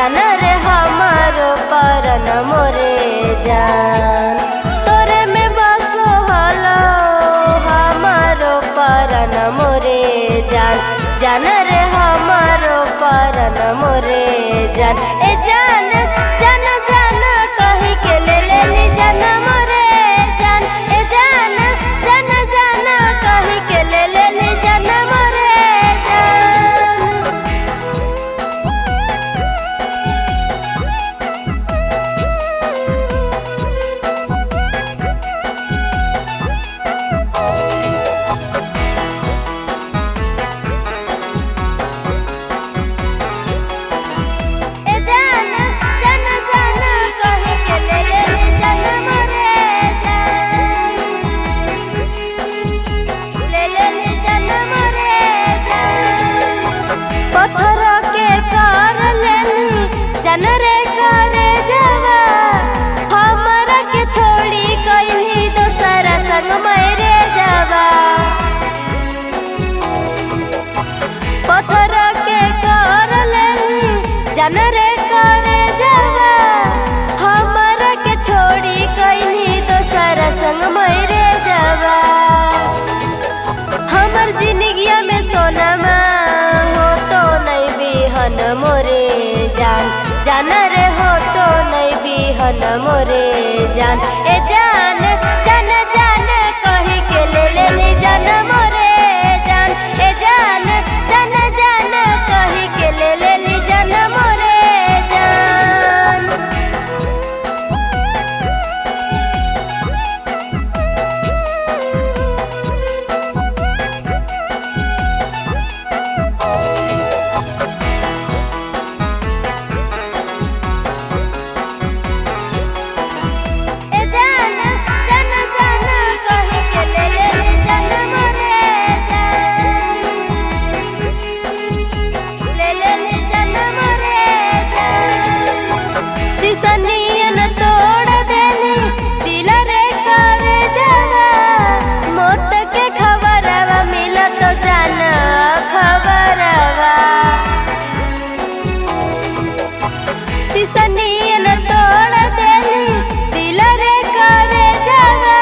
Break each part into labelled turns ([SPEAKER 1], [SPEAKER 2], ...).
[SPEAKER 1] जान रे हमारो परन मोरे जान। तोरे में बसो हलो हमारो परन मोरे जान, जान रे हमारो परन मोरे जान। ए जान जान जान कही के ले लेनी जान मोरे जान। ए जान जान जान कही के ले लेनी जान मोरे जान। जान रे करे जवा हमरा के छोड़ी कइली दोसरा संग मेरे जवा। पत्थर के कर लेनी जान रे करे जवा हमरा के छोड़ी कइली दोसरा संग मेरे जवा। हमर जिंदगिया में सोनमा हो तो नहीं बिहन मोरे जान, जान रे हो तो नहीं बिहन मोरे जान। ए जान जान जान कही के ले लेनी जान मोरे जान। ए जान जान जान कही के ले लेनी जान मोरे जान। सनियन तोड़ देनी दिल रे करे जवा मौत के खबरवा मिला तो जान खबरवा। सनियन तोड़ देनी दिल रे करे जवा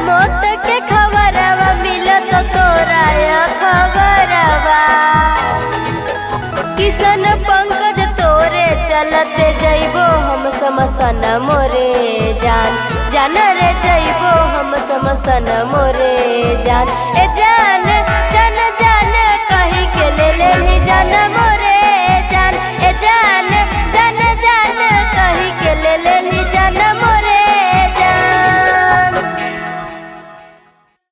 [SPEAKER 1] मौत के खबरवा मिला तो तोरा खबरवा। किसन पंकज तोरे चलते जइबो हम समसन मोरे जान, जान रे जइबो हम समसन मोरे जान। ए